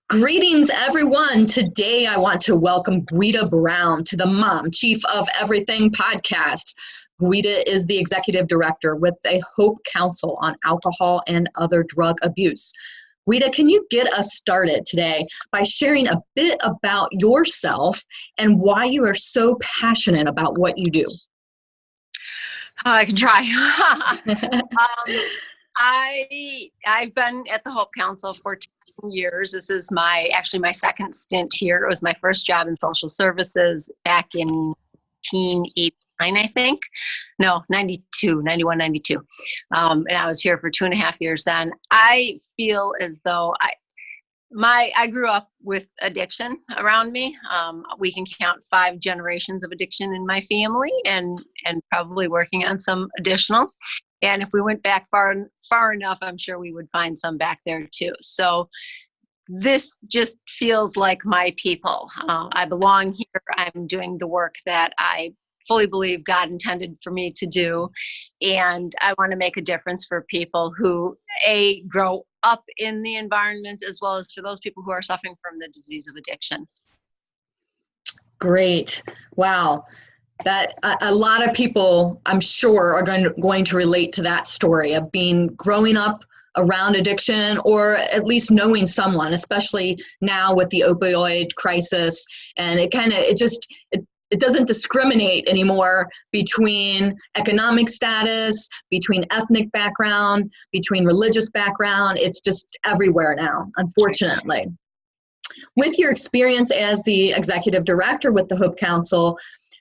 Greetings, everyone. Today, I want to welcome Guida Brown to the Mom Chief of Everything podcast. Guida is the executive director with the Hope Council on Alcohol and Other Drug Abuse. Guida, can you get us started today by sharing a bit about yourself and why you are so passionate about what you do? I can try. I've been at the Hope Council for 10 years. This is my second stint here. It was my first job in social services back in 1989, I think. No, 92, 91, 92. And I was here for 2.5 years then. I feel as though I grew up with addiction around me. We can count 5 generations of addiction in my family and probably working on some additional. And if we went back far enough, I'm sure we would find some back there too. So this just feels like my people. I belong here. I'm doing the work that I fully believe God intended for me to do. And I want to make a difference for people who, grow up in the environment, as well as for those people who are suffering from the disease of addiction. Great. Wow. That a lot of people, I'm sure, are going to relate to that story of growing up around addiction, or at least knowing someone, especially now with the opioid crisis. And it doesn't discriminate anymore between economic status, between ethnic background, between religious background. It's just everywhere now, unfortunately. With your experience as the executive director with the Hope Council,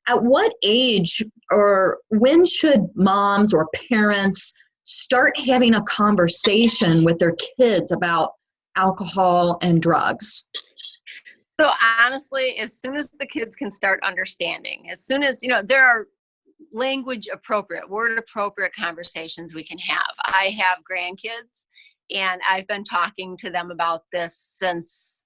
at what age or when should moms or parents start having a conversation with their kids about alcohol and drugs? So honestly, as soon as the kids can start understanding, as soon as, there are language appropriate, word appropriate conversations we can have. I have grandkids, and I've been talking to them about this since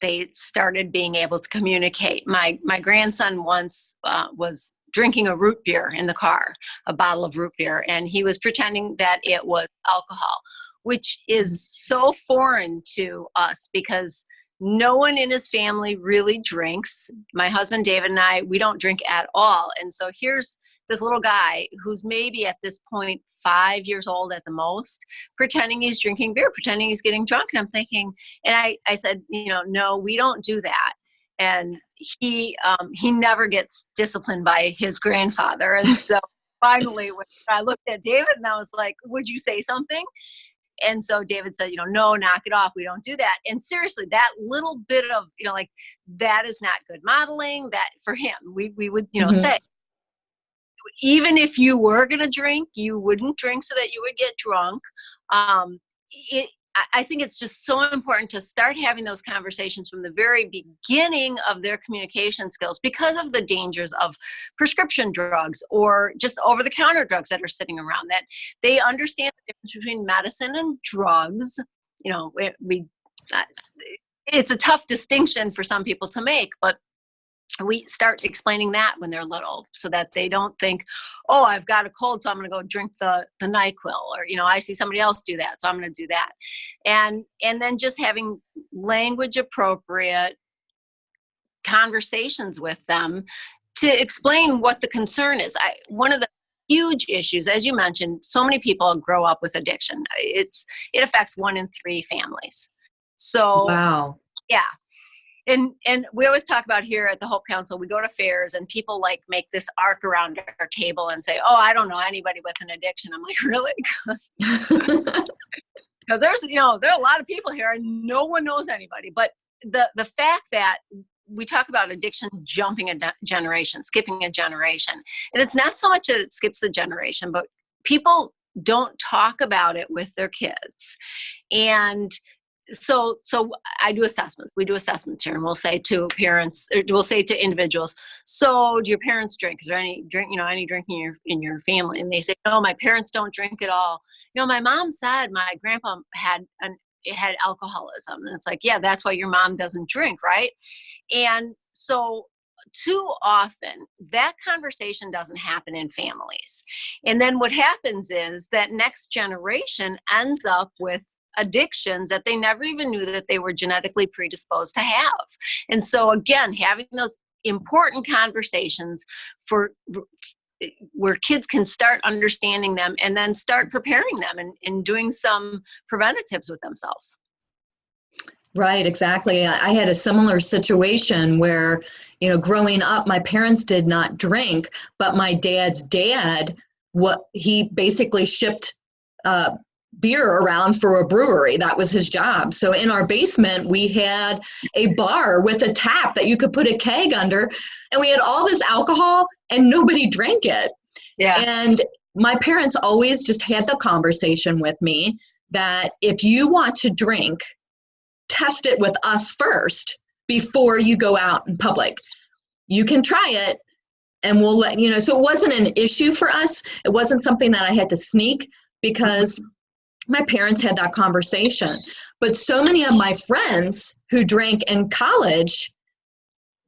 they started being able to communicate. My grandson once was drinking a root beer in the car, a bottle of root beer, and he was pretending that it was alcohol, which is so foreign to us because no one in his family really drinks. My husband, David, and I, we don't drink at all. And so here's this little guy who's maybe at this point 5 years old at the most, pretending he's drinking beer, pretending he's getting drunk. And I'm thinking, and I said, no, we don't do that. And he never gets disciplined by his grandfather. And so finally, when I looked at David and I was like, would you say something? And so David said, no, knock it off. We don't do that. And seriously, that little bit of, that is not good modeling. That for him, we would, say, even if you were going to drink, you wouldn't drink so that you would get drunk. I think it's just so important to start having those conversations from the very beginning of their communication skills because of the dangers of prescription drugs or just over-the-counter drugs that are sitting around, that they understand the difference between medicine and drugs. It's a tough distinction for some people to make, but we start explaining that when they're little so that they don't think, oh, I've got a cold, so I'm going to go drink the NyQuil, or, I see somebody else do that, so I'm going to do that. And then just having language appropriate conversations with them to explain what the concern is. One of the huge issues, as you mentioned, so many people grow up with addiction. It affects 1 in 3 families. So, wow. Yeah. And we always talk about here at the Hope Council, we go to fairs and people make this arc around our table and say, oh, I don't know anybody with an addiction. I'm like, really? Because there's, there are a lot of people here and no one knows anybody. But the fact that we talk about addiction jumping a generation, skipping a generation, and it's not so much that it skips the generation, but people don't talk about it with their kids. And so I do assessments. We do assessments here, and we'll say to parents, or we'll say to individuals, so do your parents drink? Is there any any drinking in your family? And they say, no, my parents don't drink at all. My mom said my grandpa had alcoholism. And it's like, yeah, that's why your mom doesn't drink, right? And so too often that conversation doesn't happen in families. And then what happens is that next generation ends up with addictions that they never even knew that they were genetically predisposed to have. And so again, having those important conversations for where kids can start understanding them and then start preparing them and doing some preventatives with themselves. Right, exactly. I had a similar situation where, growing up, my parents did not drink, but my dad's dad, he basically shipped beer around for a brewery. That was his job. So in our basement, we had a bar with a tap that you could put a keg under, and we had all this alcohol and nobody drank it. Yeah. And my parents always just had the conversation with me that if you want to drink, test it with us first before you go out in public. You can try it and we'll let you know. So it wasn't an issue for us. It wasn't something that I had to sneak because my parents had that conversation. But so many of my friends who drank in college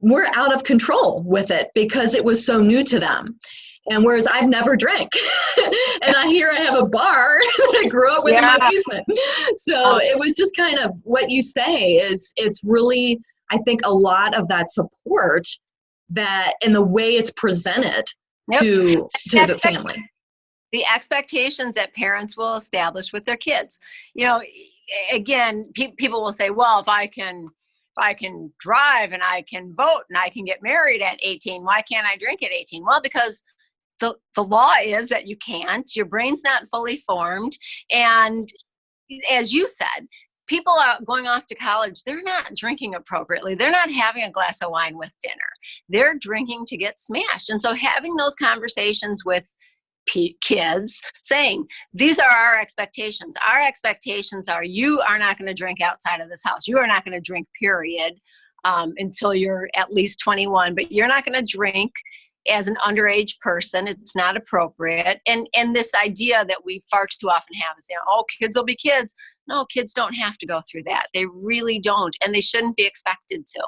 were out of control with it because it was so new to them. And whereas I've never drank, and I have a bar that I grew up with in my basement. So it was just kind of what you say is it's really, I think, a lot of that support that in the way it's presented to the family. The expectations that parents will establish with their kids. Again, people will say, well, if I can drive and I can vote and I can get married at 18, why can't I drink at 18? Well, because the law is that you can't. Your brain's not fully formed. And as you said, people are going off to college, they're not drinking appropriately. They're not having a glass of wine with dinner. They're drinking to get smashed. And so having those conversations with kids saying, these are our expectations. Our expectations are you are not going to drink outside of this house. You are not going to drink, period, until you're at least 21. But you're not going to drink as an underage person. It's not appropriate. And this idea that we far too often have is, kids will be kids. No, kids don't have to go through that. They really don't. And they shouldn't be expected to.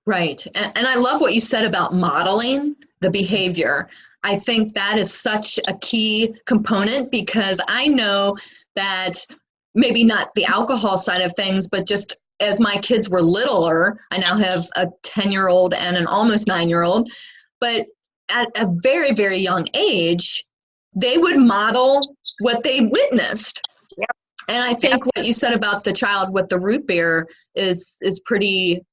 Right. And I love what you said about modeling the behavior. I think that is such a key component because I know that maybe not the alcohol side of things, but just as my kids were littler, I now have a 10-year-old and an almost 9-year-old, but at a very, very young age, they would model what they witnessed. Yep. And I think what you said about the child with the root beer is pretty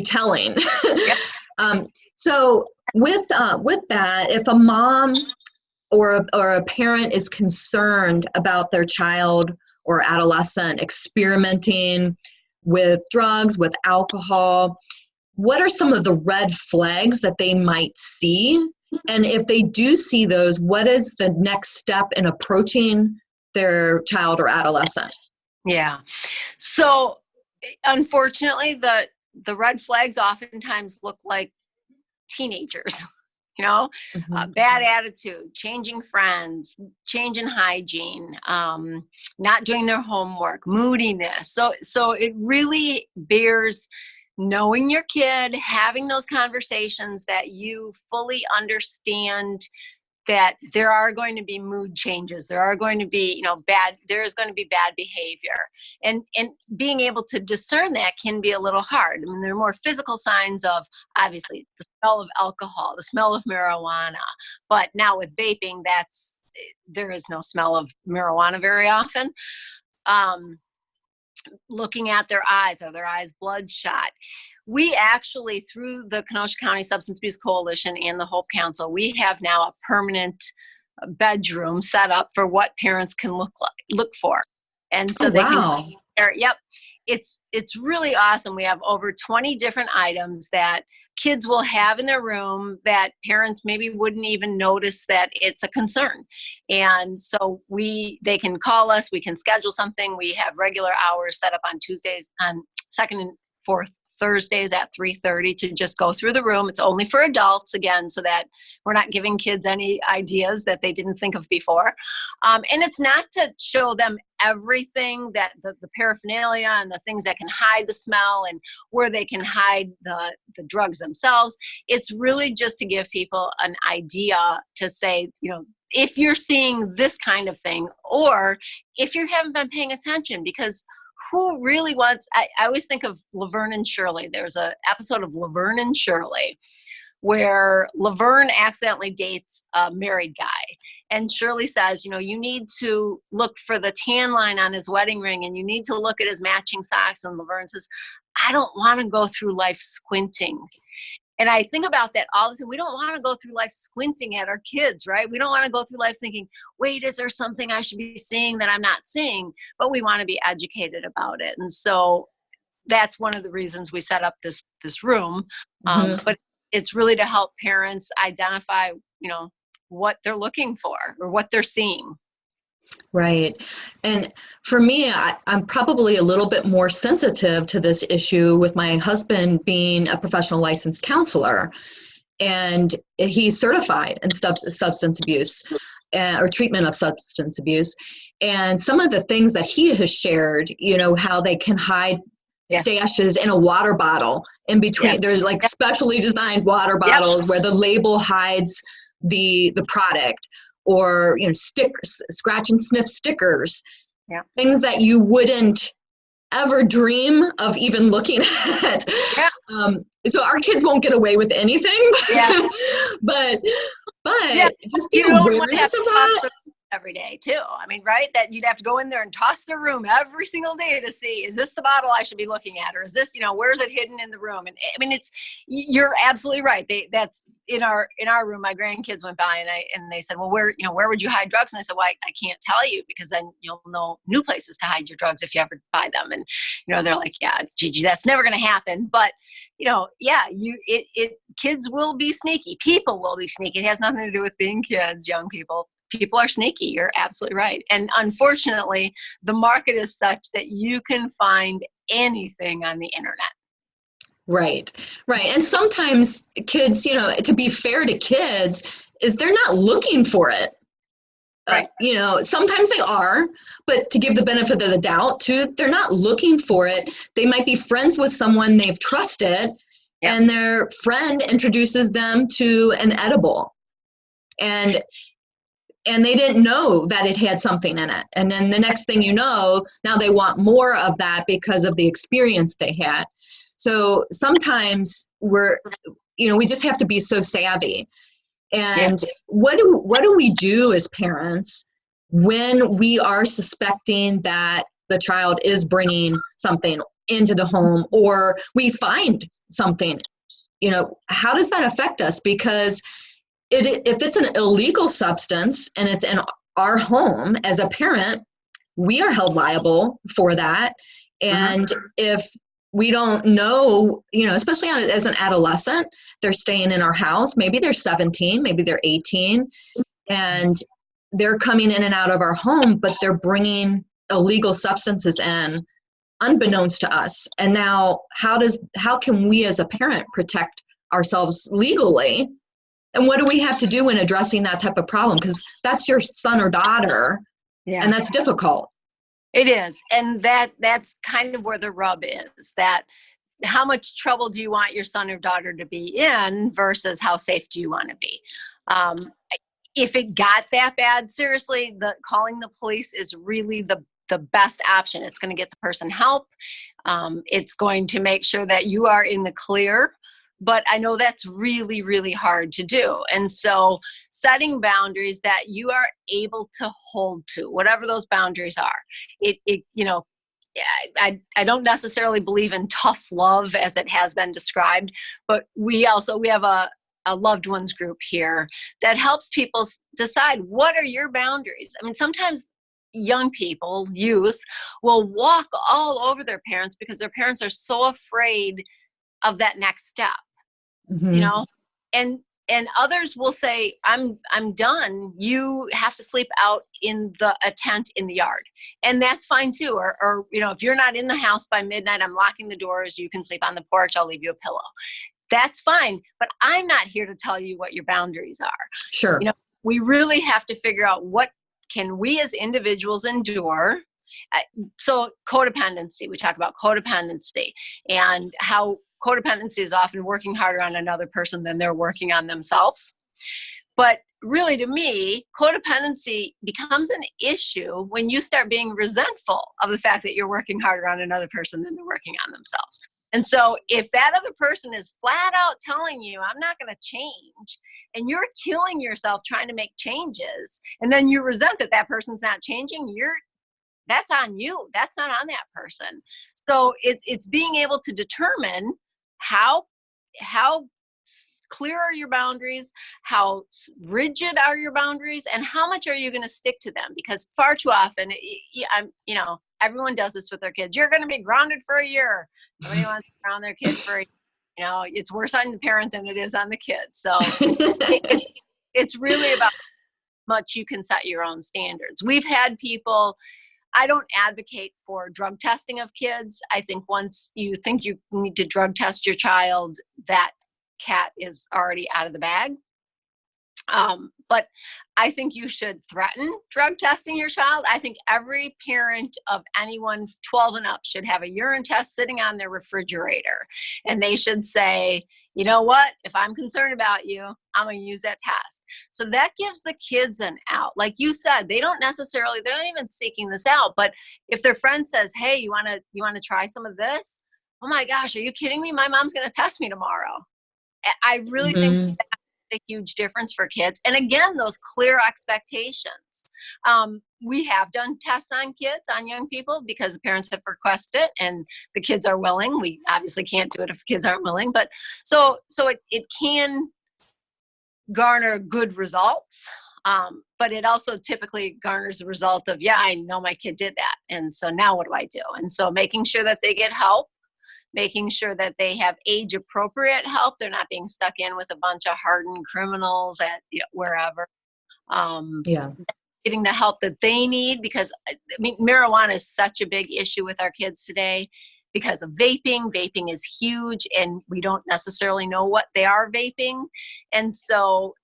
telling. Yep. So with that, if a mom or a parent is concerned about their child or adolescent experimenting with drugs, with alcohol, what are some of the red flags that they might see? And if they do see those, what is the next step in approaching their child or adolescent? Yeah. So unfortunately, the red flags oftentimes look like teenagers, bad attitude, changing friends, change in hygiene, not doing their homework, moodiness. So it really bears knowing your kid, having those conversations that you fully understand that there are going to be mood changes. There are going to be, there is going to be bad behavior. And being able to discern that can be a little hard. I mean, there are more physical signs of, obviously, the smell of alcohol, the smell of marijuana. But now with vaping, there is no smell of marijuana very often. Looking at their eyes, are their eyes bloodshot? We actually, through the Kenosha County Substance Abuse Coalition and the Hope Council, we have now a permanent bedroom set up for what parents can look for. And so yep. It's really awesome. We have over 20 different items that kids will have in their room that parents maybe wouldn't even notice that it's a concern. And so they can call us, we can schedule something. We have regular hours set up on Tuesdays, on second and fourth Thursdays at 3:30 to just go through the room. It's only for adults, again, so that we're not giving kids any ideas that they didn't think of before. And it's not to show them everything that the paraphernalia and the things that can hide the smell and where they can hide the drugs themselves. It's really just to give people an idea to say, if you're seeing this kind of thing, or if you haven't been paying attention, because who really wants, I always think of Laverne and Shirley. There's an episode of Laverne and Shirley where Laverne accidentally dates a married guy. And Shirley says, you need to look for the tan line on his wedding ring, and you need to look at his matching socks. And Laverne says, I don't want to go through life squinting. And I think about that all the time. We don't want to go through life squinting at our kids, right? We don't want to go through life thinking, wait, is there something I should be seeing that I'm not seeing? But we want to be educated about it. And so that's one of the reasons we set up this room. But it's really to help parents identify, what they're looking for or what they're seeing. Right. And for me, I'm probably a little bit more sensitive to this issue with my husband being a professional licensed counselor. And he's certified in substance abuse or treatment of substance abuse. And some of the things that he has shared, how they can hide stashes in a water bottle in between. Yes. There's like specially designed water bottles where the label hides the product, or stickers, scratch and sniff stickers, things that you wouldn't ever dream of even looking at. So our kids won't get away with anything, but just the awareness of that every day too. I mean, right? That you'd have to go in there and toss the room every single day to see, is this the bottle I should be looking at? Or is this, where's it hidden in the room? And I mean, you're absolutely right. That's in our room. My grandkids went by and they said, well, where would you hide drugs? And I said, well, I can't tell you, because then you'll know new places to hide your drugs if you ever buy them. And, they're like, yeah, Gigi, that's never going to happen. But, kids will be sneaky. People will be sneaky. It has nothing to do with being kids, young people. People are sneaky. You're absolutely right. And unfortunately, the market is such that you can find anything on the internet. Right. And sometimes kids, to be fair to kids, is they're not looking for it. Right. Sometimes they are, but to give the benefit of the doubt too, they're not looking for it. They might be friends with someone they've trusted, and their friend introduces them to an edible. And they didn't know that it had something in it. And then the next thing you know, now they want more of that because of the experience they had. So sometimes we just have to be so savvy. And what do we do as parents when we are suspecting that the child is bringing something into the home, or we find something? How does that affect us? Because if it's an illegal substance and it's in our home, as a parent, we are held liable for that. And if we don't know, especially as an adolescent, they're staying in our house, maybe they're 17, maybe they're 18, and they're coming in and out of our home, but they're bringing illegal substances in unbeknownst to us. And now how can we as a parent protect ourselves legally? And what do we have to do in addressing that type of problem? Because that's your son or daughter, and that's difficult. It is. And that's kind of where the rub is, that how much trouble do you want your son or daughter to be in versus how safe do you want to be? If it got that bad, seriously, calling the police is really the best option. It's going to get the person help. It's going to make sure that you are in the clear. But I know that's really, really hard to do. And so setting boundaries that you are able to hold to, whatever those boundaries are, I don't necessarily believe in tough love as it has been described, but we have a loved ones group here that helps people decide, what are your boundaries? I mean, sometimes young people, youth, will walk all over their parents because their parents are so afraid of that next step. And others will say, I'm done. You have to sleep out in a tent in the yard. And that's fine too. Or if you're not in the house by midnight, I'm locking the doors. You can sleep on the porch. I'll leave you a pillow. That's fine. But I'm not here to tell you what your boundaries are. Sure. We really have to figure out, what can we as individuals endure? So codependency, we talk about codependency and how codependency is often working harder on another person than they're working on themselves. But really, to me, codependency becomes an issue when you start being resentful of the fact that you're working harder on another person than they're working on themselves. And so if that other person is flat out telling you, I'm not going to change, and you're killing yourself trying to make changes, and then you resent that that person's not changing, that's on you. That's not on that person. So it's being able to determine how clear are your boundaries, how rigid are your boundaries, and how much are you going to stick to them? Because far too often, everyone does this with their kids. You're going to be grounded for a year. Nobody wants to ground their kid for a year. It's worse on the parent than it is on the kid. So it's really about how much you can set your own standards. We've had people, I don't advocate for drug testing of kids. I think once you think you need to drug test your child, that cat is already out of the bag. But I think you should threaten drug testing your child. I think every parent of anyone 12 and up should have a urine test sitting on their refrigerator. And they should say, you know what, if I'm concerned about you, I'm going to use that test. So that gives the kids an out. Like you said, they're not even seeking this out. But if their friend says, hey, you want to try some of this? Oh my gosh, are you kidding me? My mom's going to test me tomorrow. I really think that's a huge difference for kids. And again, those clear expectations. We have done tests on kids, on young people, because the parents have requested it and the kids are willing. We obviously can't do it if the kids aren't willing, but so it can garner good results. But it also typically garners the result of, yeah, I know my kid did that. And so now what do I do? And so making sure that they get help, making sure that they have age appropriate help. They're not being stuck in with a bunch of hardened criminals at wherever. Getting the help that they need, because marijuana is such a big issue with our kids today because of vaping. Vaping is huge and we don't necessarily know what they are vaping. And so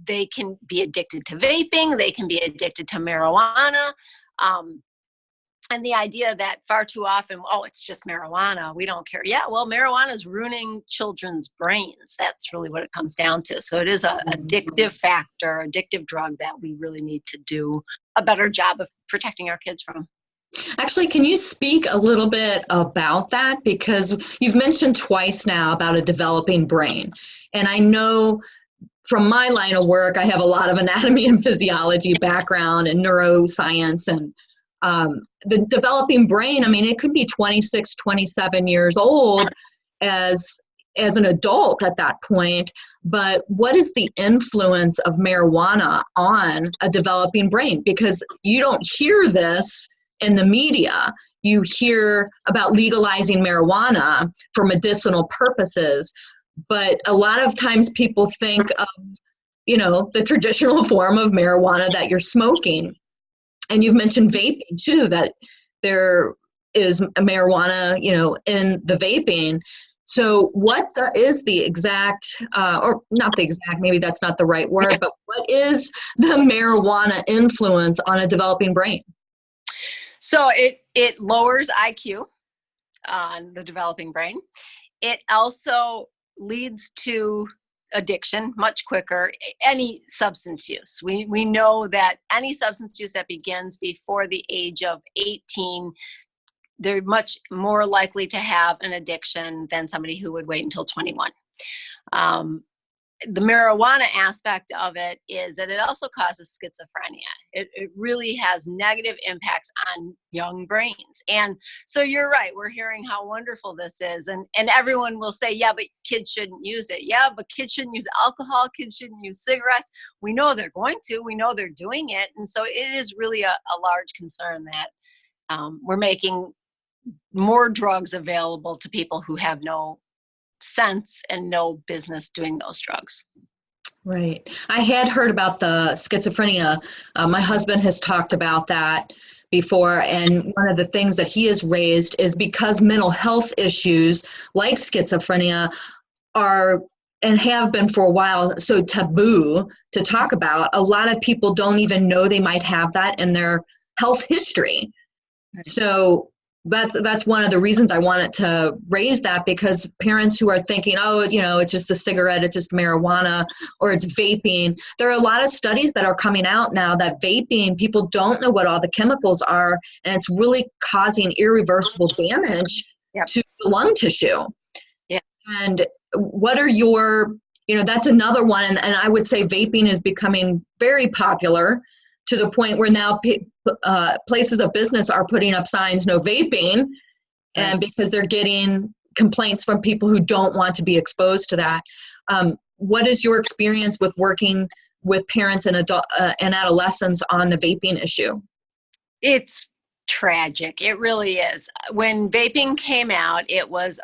they can be addicted to vaping. They can be addicted to marijuana. And the idea that far too often, oh, it's just marijuana, we don't care. Yeah, well, marijuana is ruining children's brains. That's really what it comes down to. So it is an addictive factor, addictive drug that we really need to do a better job of protecting our kids from. Actually, can you speak a little bit about that? Because you've mentioned twice now about a developing brain. And I know from my line of work, I have a lot of anatomy and physiology background and neuroscience, and the developing brain, it could be 26, 27 years old as an adult at that point, but what is the influence of marijuana on a developing brain? Because you don't hear this in the media. You hear about legalizing marijuana for medicinal purposes, but a lot of times people think of, the traditional form of marijuana that you're smoking. And you've mentioned vaping too, that there is marijuana, in the vaping. So what is the exact, or not the exact, maybe that's not the right word, but what is the marijuana influence on a developing brain? So it lowers IQ on the developing brain. It also leads to addiction much quicker. Any substance use. We know that any substance use that begins before the age of 18, they're much more likely to have an addiction than somebody who would wait until 21. The marijuana aspect of it is that it also causes schizophrenia. It really has negative impacts on young brains. And so you're right, we're hearing how wonderful this is. And everyone will say, yeah, but kids shouldn't use it. Yeah, but kids shouldn't use alcohol. Kids shouldn't use cigarettes. We know they're going to. We know they're doing it. And so it is really a large concern that we're making more drugs available to people who have no sense and no business doing those drugs. Right. I had heard about the schizophrenia. My husband has talked about that before, and one of the things that he has raised is because mental health issues like schizophrenia are and have been for a while so taboo to talk about, a lot of people don't even know they might have that in their health history. Right. So That's one of the reasons I wanted to raise that, because parents who are thinking, oh, it's just a cigarette, it's just marijuana, or it's vaping. There are a lot of studies that are coming out now that vaping, people don't know what all the chemicals are, and it's really causing irreversible damage to the lung tissue. Yeah. And what are your, that's another one. And I would say vaping is becoming very popular, to the point where now places of business are putting up signs, no vaping, and because they're getting complaints from people who don't want to be exposed to that. What is your experience with working with parents and adolescents on the vaping issue? It's tragic. It really is. When vaping came out, it was,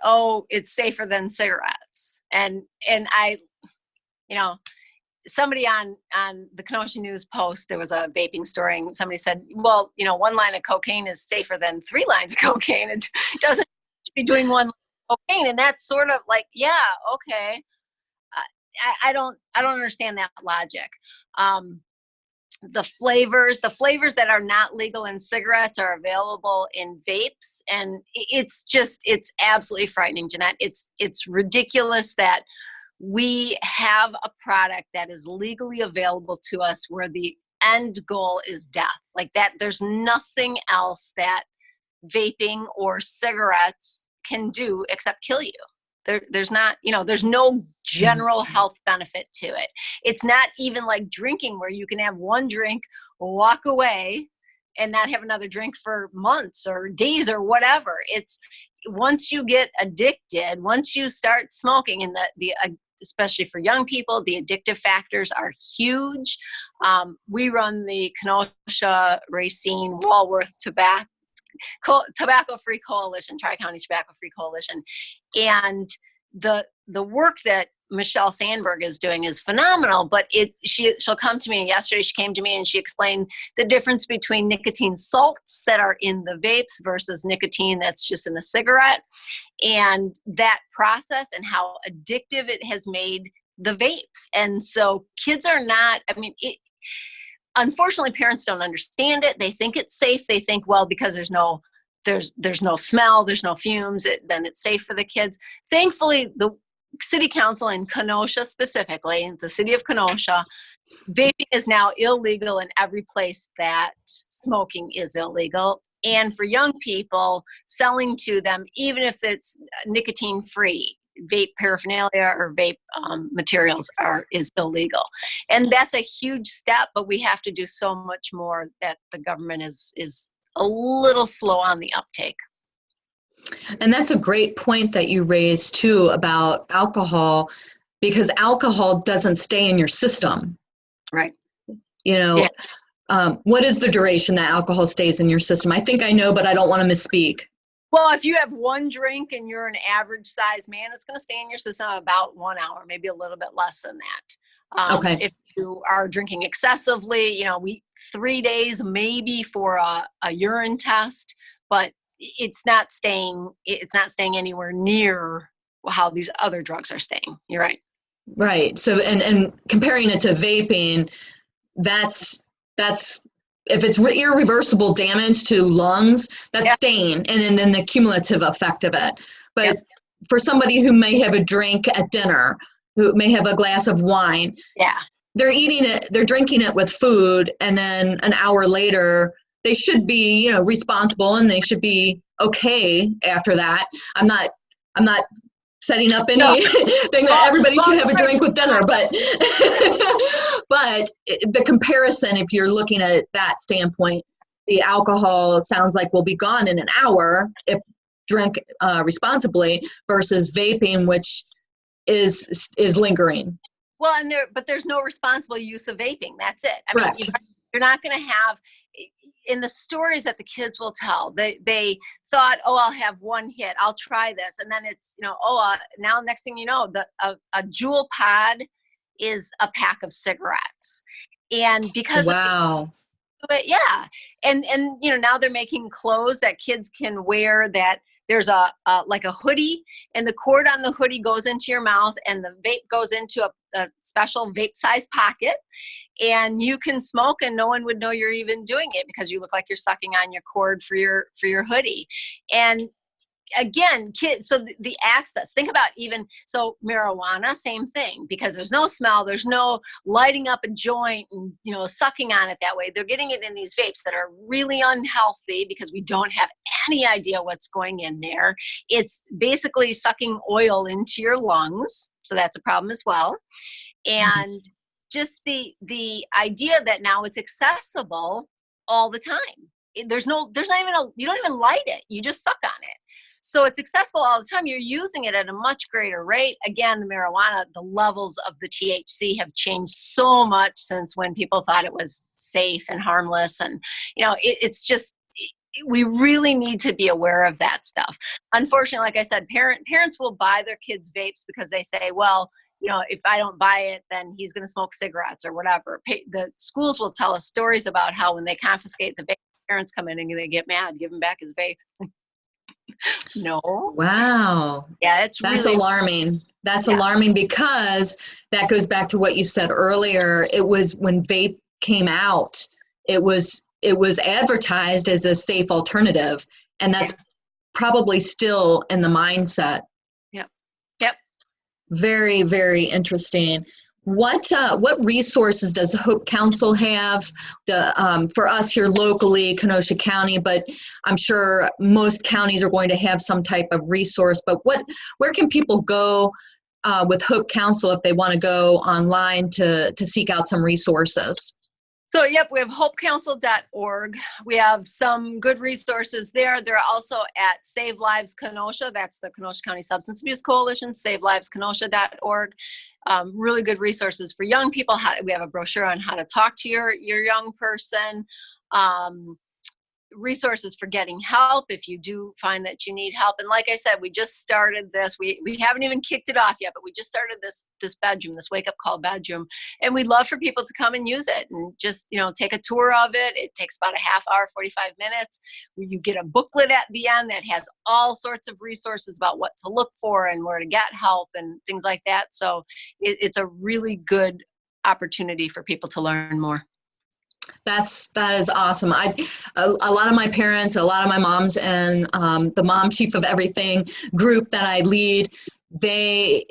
it's safer than cigarettes. And I, somebody on the Kenosha News Post, there was a vaping story, and somebody said, well, 1 line of cocaine is safer than 3 lines of cocaine. It doesn't be doing 1 line of cocaine. And that's sort of like, yeah, okay. I don't understand that logic. The flavors that are not legal in cigarettes are available in vapes. And it's absolutely frightening, Jeanette. It's ridiculous that we have a product that is legally available to us where the end goal is death. Like that, there's nothing else that vaping or cigarettes can do except kill you. There's not, there's no general health benefit to it. It's not even like drinking, where you can have 1 drink, walk away, and not have another drink for months or days or whatever. It's once you get addicted, once you start smoking, and especially for young people, the addictive factors are huge. We run the Kenosha, Racine, Walworth Tobacco-Free Coalition, Tri-County Tobacco-Free Coalition. And the work that Michelle Sandberg is doing is phenomenal, but she'll come to me, and yesterday she came to me and she explained the difference between nicotine salts that are in the vapes versus nicotine that's just in a cigarette, and that process and how addictive it has made the vapes. And so kids are not, unfortunately, parents don't understand it. They think it's safe. They think, well, because there's no smell, there's no fumes, then it's safe for the kids. Thankfully, the city council in Kenosha, specifically the city of Kenosha, vaping is now illegal in every place that smoking is illegal. And for young people, selling to them, even if it's nicotine free, vape paraphernalia or vape materials is illegal. And that's a huge step, but we have to do so much more that the government is a little slow on the uptake. And that's a great point that you raised too about alcohol, because alcohol doesn't stay in your system. Right. Yeah. What is the duration that alcohol stays in your system? I think I know, but I don't want to misspeak. Well, if you have 1 drink and you're an average sized man, it's going to stay in your system about 1 hour, maybe a little bit less than that. Okay. If you are drinking excessively, 3 days maybe for a urine test, but it's not staying anywhere near how these other drugs are staying. You're right. Right. So, and comparing it to vaping, that's if it's irreversible damage to lungs, that's staying, and then the cumulative effect of it. But for somebody who may have a drink at dinner, who may have a glass of wine, they're eating it, they're drinking it with food, and then an hour later, they should be, responsible, and they should be okay after that. I'm not setting up anything that everybody should have a drink with dinner, but but the comparison, if you're looking at that standpoint, the alcohol, it sounds like, will be gone in an hour if drink responsibly, versus vaping, which is lingering. Well, but there's no responsible use of vaping. That's it. Correct. You're not going to have, in the stories that the kids will tell, they thought, I'll have 1 hit, I'll try this, and then it's, now next thing you know, a Juul pod is a pack of cigarettes, and because and now they're making clothes that kids can wear that there's like a hoodie, and the cord on the hoodie goes into your mouth, and the vape goes into a special vape-sized pocket, and you can smoke and no one would know you're even doing it because you look like you're sucking on your cord for your hoodie. And again, kids, so the access, think about even, so marijuana, same thing, because there's no smell, there's no lighting up a joint and, you know, sucking on it that way. They're getting it in these vapes that are really unhealthy because we don't have any idea what's going in there. It's basically sucking oil into your lungs. So that's a problem as well. And just the idea that now it's accessible all the time. There's not even you don't even light it. You just suck on it. So it's accessible all the time. You're using it at a much greater rate. Again, the marijuana, the levels of the THC have changed so much since when people thought it was safe and harmless. And, you know, it's just, we really need to be aware of that stuff. Unfortunately, like I said, parents will buy their kids vapes because they say, well, you know, if I don't buy it, then he's going to smoke cigarettes or whatever. The schools will tell us stories about how when they confiscate the vape, parents come in and they get mad, give him back his vape. No. Wow. Yeah, that's really alarming. That's alarming because that goes back to what you said earlier. It was when vape came out, it was advertised as a safe alternative, and that's probably still in the mindset. Yep. Very, very interesting. What resources does Hope Council have for us here locally, Kenosha County, but I'm sure most counties are going to have some type of resource, but where can people go with Hope Council if they want to go online to seek out some resources? So, yep, we have hopecouncil.org. We have some good resources there. They're also at Save Lives Kenosha. That's the Kenosha County Substance Abuse Coalition, saveliveskenosha.org. Really good resources for young people. We have a brochure on how to talk to your young person. Resources for getting help if you do find that you need help. And like I said, we just started this. We haven't even kicked it off yet, but we just started this bedroom, this wake up call bedroom. And we'd love for people to come and use it and just, you know, take a tour of it. It takes about a half hour, 45 minutes. You get a booklet at the end that has all sorts of resources about what to look for and where to get help and things like that. So it's a really good opportunity for people to learn more. That is awesome. A lot of my parents, a lot of my moms, and the Mom Chief of Everything group that I lead,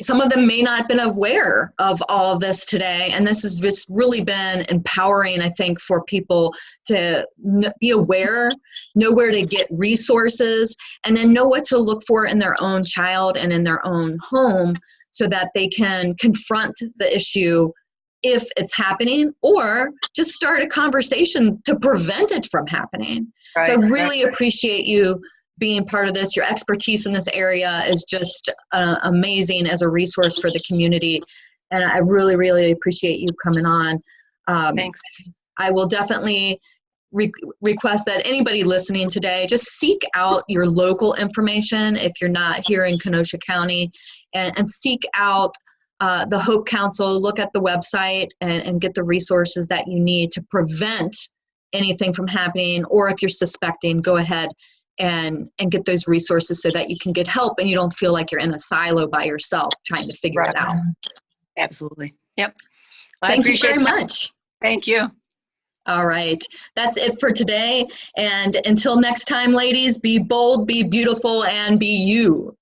some of them may not have been aware of all of this today, and this has just really been empowering, I think, for people to be aware, know where to get resources, and then know what to look for in their own child and in their own home so that they can confront the issue if it's happening, or just start a conversation to prevent it from happening. Right. So I really appreciate you being part of this. Your expertise in this area is just amazing as a resource for the community. And I really, really appreciate you coming on. Thanks. I will definitely request that anybody listening today, just seek out your local information if you're not here in Kenosha County, and seek out the Hope Council. Look at the website and get the resources that you need to prevent anything from happening, or if you're suspecting, go ahead and get those resources so that you can get help and you don't feel like you're in a silo by yourself trying to figure it out. Absolutely. Yep. Well, Thank you very much. Thank you. All right. That's it for today. And until next time, ladies, be bold, be beautiful, and be you.